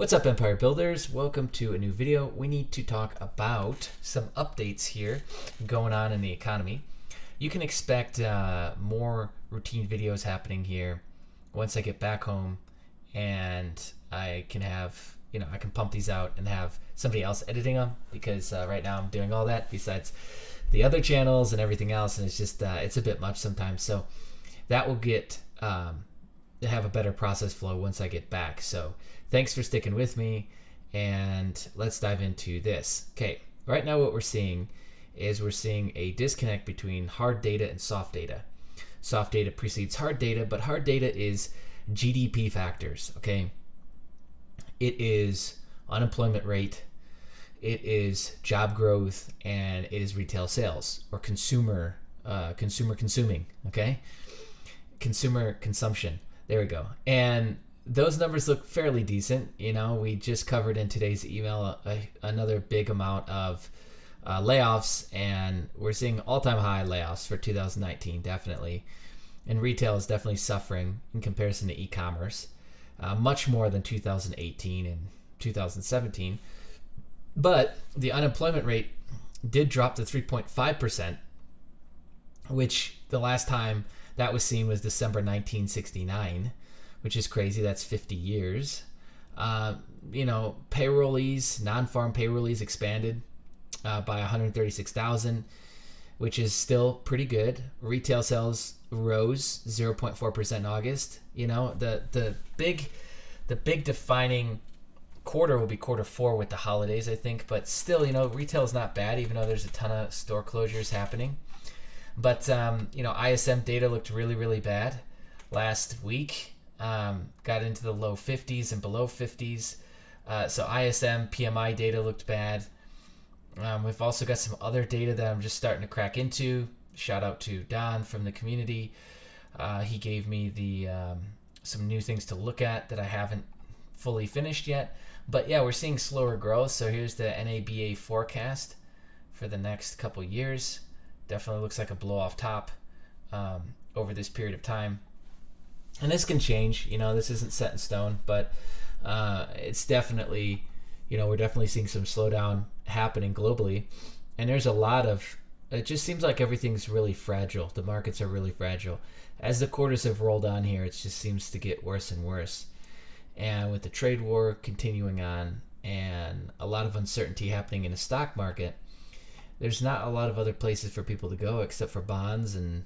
What's up, Empire Builders? Welcome to a new video. We need to talk about some updates here going on in the economy. You can expect more routine videos happening here once I get back home, and I can have, I can pump these out and have somebody else editing them, because right now I'm doing all that besides the other channels and everything else, and it's just it's a bit much sometimes. So that will get have a better process flow once I get back. So thanks for sticking with me, and let's dive into this. Okay, right now what we're seeing is a disconnect between hard data and soft data. Soft data precedes hard data, but hard data is GDP factors, okay? It is unemployment rate, it is job growth, and it is retail sales, or consumer consuming, okay? Consumer consumption. There we go. And those numbers look fairly decent. We just covered in today's email another big amount of layoffs, and we're seeing all-time high layoffs for 2019, definitely. And retail is definitely suffering in comparison to e-commerce, much more than 2018 and 2017. But the unemployment rate did drop to 3.5%, which the last time that was seen was December 1969, which is crazy. That's 50 years. Payrollees, non-farm payrollees expanded by 136,000, which is still pretty good. Retail sales rose 0.4% in August. The big defining quarter will be quarter four with the holidays, I think. But still, retail is not bad, even though there's a ton of store closures happening. But ISM data looked really, really bad last week. Got into the low 50s and below 50s. So ISM PMI data looked bad. We've also got some other data that I'm just starting to crack into. Shout out to Don from the community. He gave me some new things to look at that I haven't fully finished yet. But yeah, we're seeing slower growth. So here's the NABA forecast for the next couple years. Definitely looks like a blow off top over this period of time. And this can change, this isn't set in stone, but it's definitely, we're definitely seeing some slowdown happening globally. And there's a lot of, it just seems like everything's really fragile. The markets are really fragile. As the quarters have rolled on here, it just seems to get worse and worse. And with the trade war continuing on and a lot of uncertainty happening in the stock market, there's not a lot of other places for people to go except for bonds and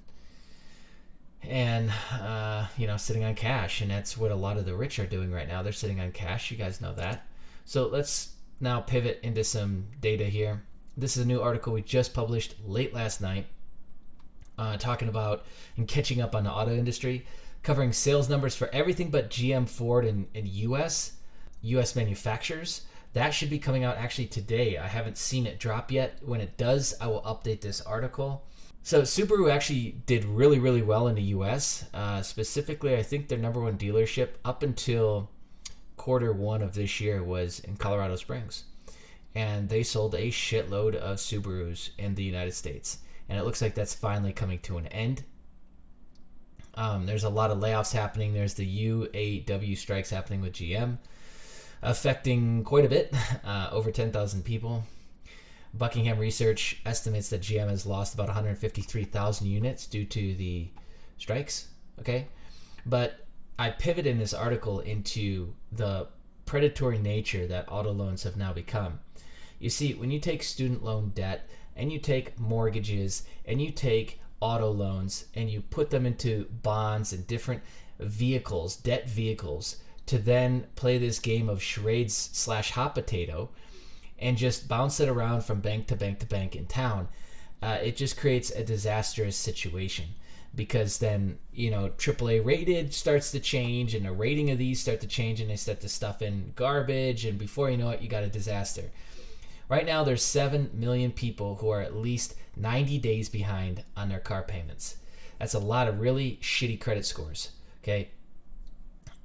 sitting on cash. And that's what a lot of the rich are doing right now. They're sitting on cash. You guys know that. So let's now pivot into some data here. This is a new article we just published late last night, talking about and catching up on the auto industry, covering sales numbers for everything but GM, Ford, and US manufacturers. That should be coming out actually today. I haven't seen it drop yet. When it does, I will update this article. So Subaru actually did really, really well in the US. Specifically, I think their number one dealership up until quarter one of this year was in Colorado Springs. And they sold a shitload of Subarus in the United States. And it looks like that's finally coming to an end. There's a lot of layoffs happening. There's the UAW strikes happening with GM, affecting quite a bit, over 10,000 people. Buckingham Research estimates that GM has lost about 153,000 units due to the strikes, okay? But I pivot in this article into the predatory nature that auto loans have now become. You see, when you take student loan debt and you take mortgages and you take auto loans and you put them into bonds and different vehicles, debt vehicles, to then play this game of charades / hot potato and just bounce it around from bank to bank to bank in town, it just creates a disastrous situation, because then, AAA rated starts to change and the rating of these start to change and they start to stuff in garbage, and before you know it, you got a disaster. Right now, there's 7 million people who are at least 90 days behind on their car payments. That's a lot of really shitty credit scores, okay?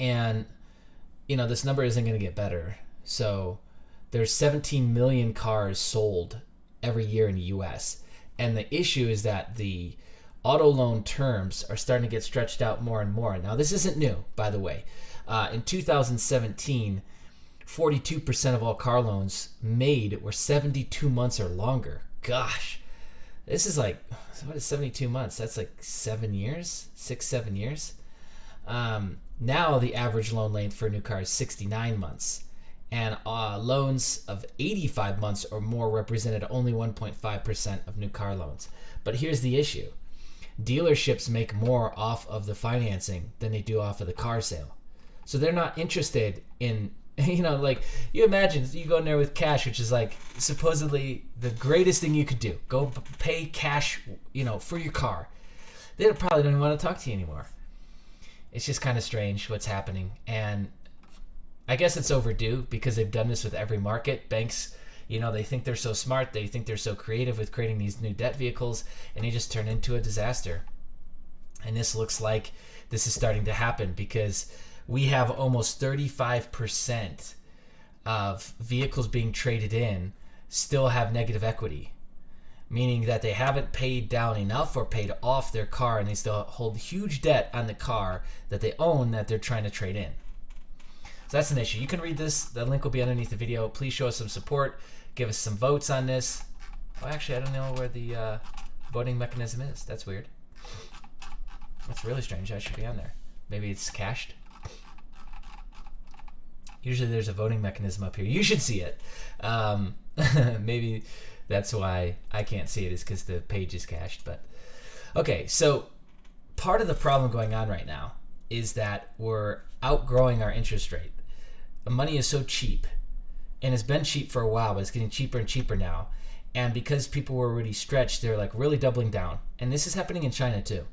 And this number isn't going to get better. So there's 17 million cars sold every year in the US. And the issue is that the auto loan terms are starting to get stretched out more and more. Now, this isn't new, by the way. In 2017, 42% of all car loans made were 72 months or longer. Gosh, this is like, what is 72 months? That's like 7 years, 6-7 years. Now the average loan length for a new car is 69 months. And loans of 85 months or more represented only 1.5% of new car loans. But here's the issue. Dealerships make more off of the financing than they do off of the car sale. So they're not interested in, like, you imagine you go in there with cash, which is like supposedly the greatest thing you could do. Go pay cash, for your car. They probably don't even want to talk to you anymore. It's just kind of strange what's happening. And I guess it's overdue because they've done this with every market. Banks, they think they're so smart. They think they're so creative with creating these new debt vehicles, and they just turn into a disaster. And this looks like this is starting to happen because we have almost 35% of vehicles being traded in still have negative equity, meaning that they haven't paid down enough or paid off their car, and they still hold huge debt on the car that they own that they're trying to trade in. So that's an issue. You can read this. The link will be underneath the video. Please show us some support. Give us some votes on this. Well, actually, I don't know where the voting mechanism is. That's weird. That's really strange. I should be on there. Maybe it's cached. Usually there's a voting mechanism up here. You should see it. Maybe that's why I can't see it, is because the page is cached. But okay, so part of the problem going on right now is that we're outgrowing our interest rate. The money is so cheap, and it's been cheap for a while, but it's getting cheaper and cheaper now. And because people were already stretched, they're like really doubling down. And this is happening in China too.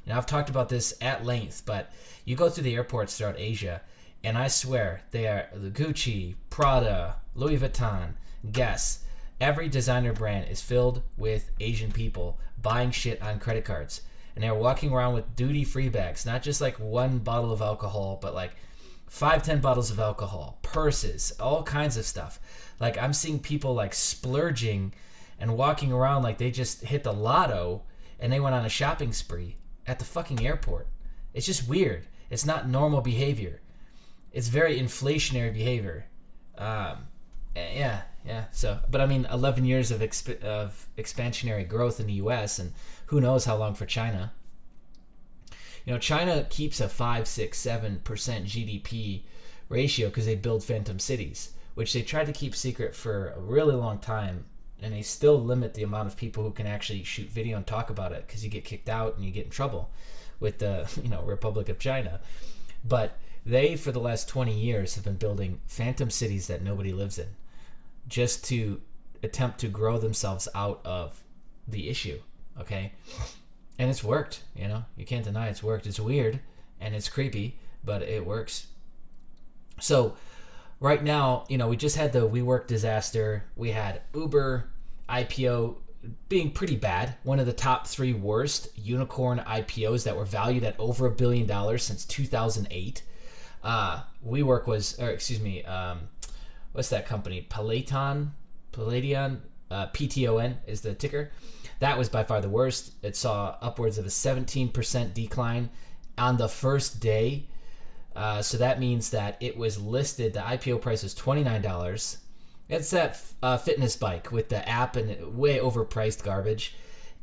Now, I've talked about this at length, but you go through the airports throughout Asia, and I swear they are the Gucci, Prada, Louis Vuitton, Guess. Every designer brand is filled with Asian people buying shit on credit cards. And they're walking around with duty-free bags, not just like one bottle of alcohol, but like 5-10 bottles of alcohol, purses, all kinds of stuff. Like, I'm seeing people like splurging and walking around like they just hit the lotto and they went on a shopping spree at the fucking airport. It's just weird. It's not normal behavior. It's very inflationary behavior. Yeah. So, but I mean, 11 years of expansionary growth in the U.S. and who knows how long for China. China keeps a 5, 6, 7% GDP ratio because they build phantom cities, which they tried to keep secret for a really long time, and they still limit the amount of people who can actually shoot video and talk about it because you get kicked out and you get in trouble with the Republic of China. But they, for the last 20 years, have been building phantom cities that nobody lives in, just to attempt to grow themselves out of the issue, okay? And it's worked, you can't deny it's worked. It's weird and it's creepy, but it works. So right now, we just had the WeWork disaster. We had Uber IPO being pretty bad. One of the top 3 worst unicorn IPOs that were valued at over $1 billion since 2008. WeWork was, what's that company? Palladion, PTON is the ticker. That was by far the worst. It saw upwards of a 17% decline on the first day. So that means that it was listed, the IPO price was $29. It's that fitness bike with the app and way overpriced garbage.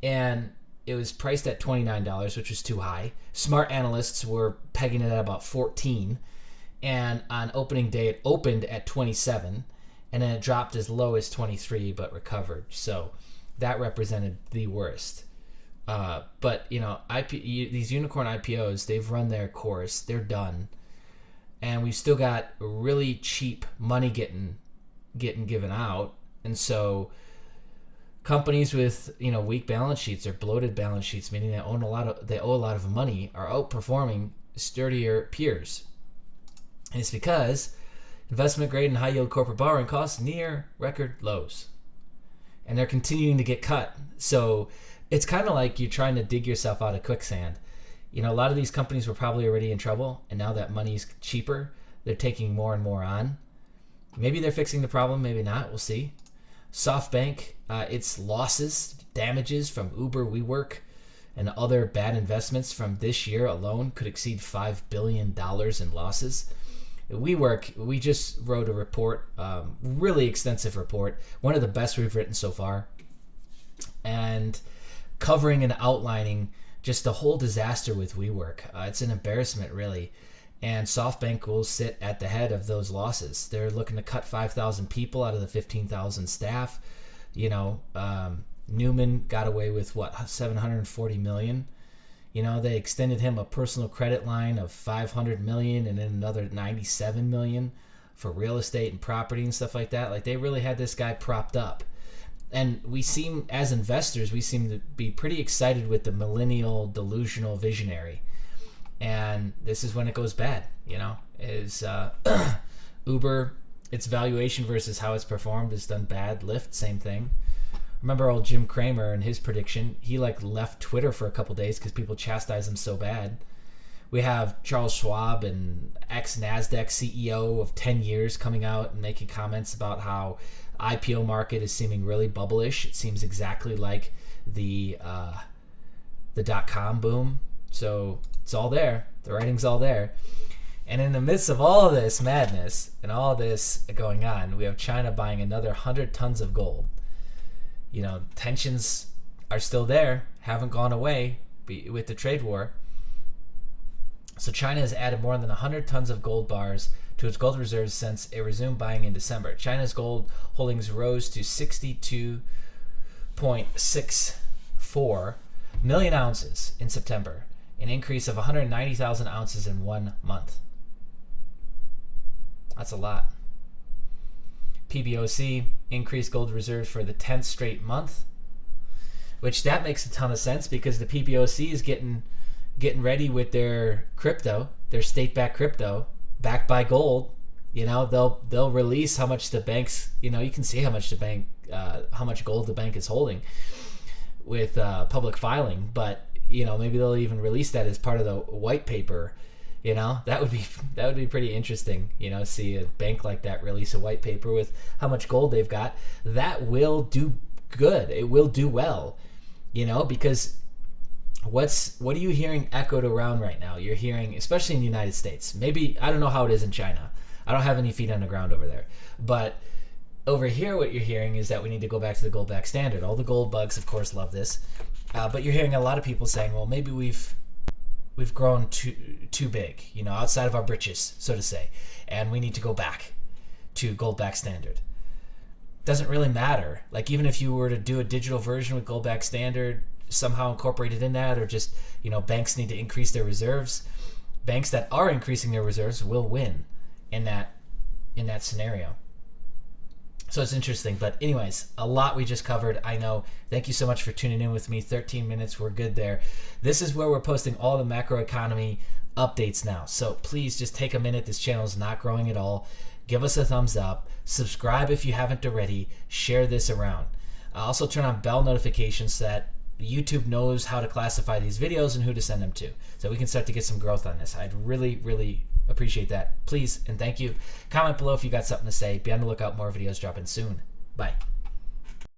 And it was priced at $29, which was too high. Smart analysts were pegging it at about $14. And on opening day, it opened at $27. And then it dropped as low as $23, but recovered. So that represented the worst. But these unicorn IPOs, they've run their course. They're done, and we've still got really cheap money getting given out. And so companies with weak balance sheets or bloated balance sheets, meaning they owe a lot of money, are outperforming sturdier peers. And it's because investment grade and high yield corporate borrowing costs near record lows. And they're continuing to get cut. So it's kind of like you're trying to dig yourself out of quicksand. A lot of these companies were probably already in trouble, and now that money's cheaper, they're taking more and more on. Maybe they're fixing the problem, maybe not. We'll see. SoftBank, its losses, damages from Uber, WeWork, and other bad investments from this year alone could exceed $5 billion in losses. we just wrote a report, really extensive report, one of the best we've written so far, and covering and outlining just the whole disaster with WeWork. It's an embarrassment, really. And SoftBank will sit at the head of those losses. They're looking to cut 5,000 people out of the 15,000 staff. Newman got away with what, $740 million. They extended him a personal credit line of $500 million and then another $97 million for real estate and property and stuff like that. Like, they really had this guy propped up. And as investors, we seem to be pretty excited with the millennial delusional visionary. And this is when it goes bad, is Uber, its valuation versus how it's performed has done bad. Lyft, same thing. Remember old Jim Cramer and his prediction? He left Twitter for a couple days because people chastised him so bad. We have Charles Schwab, and ex-NASDAQ CEO of 10 years, coming out and making comments about how IPO market is seeming really bubblish. It seems exactly like the dot-com boom. So it's all there. The writing's all there. And in the midst of all this madness and all this going on, we have China buying another 100 tons of gold. Tensions are still there, haven't gone away with the trade war. So China has added more than 100 tons of gold bars to its gold reserves since it resumed buying in December. China's gold holdings rose to 62.64 million ounces in September, an increase of 190,000 ounces in 1 month. That's a lot. PBOC increased gold reserves for the 10th straight month, which that makes a ton of sense because the PBOC is getting ready with their crypto, their state-backed crypto, backed by gold. They'll release how much the banks, you can see how much how much gold the bank is holding with public filing, but maybe they'll even release that as part of the white paper. That would be pretty interesting. See a bank like that release a white paper with how much gold they've got. That will do good. It will do well. Because what are you hearing echoed around right now? You're hearing, especially in the United States. Maybe I don't know how it is in China. I don't have any feet on the ground over there, but over here, what you're hearing is that we need to go back to the gold back standard. All the gold bugs, of course, love this, but you're hearing a lot of people saying, well, maybe we've grown too big, outside of our britches, so to say, and we need to go back to gold back standard. Doesn't really matter. Like, even if you were to do a digital version with gold back standard, somehow incorporated in that, or just, banks need to increase their reserves. Banks that are increasing their reserves will win in that scenario. So it's interesting. But anyways, a lot we just covered. I know. Thank you so much for tuning in with me. 13 minutes. We're good there. This is where we're posting all the macroeconomy updates now. So please just take a minute. This channel is not growing at all. Give us a thumbs up. Subscribe if you haven't already. Share this around. Also turn on bell notifications so that YouTube knows how to classify these videos and who to send them to, so we can start to get some growth on this. I'd really, really appreciate that. Please and thank you. Comment below if you got something to say. Be on the lookout. More videos dropping soon. Bye.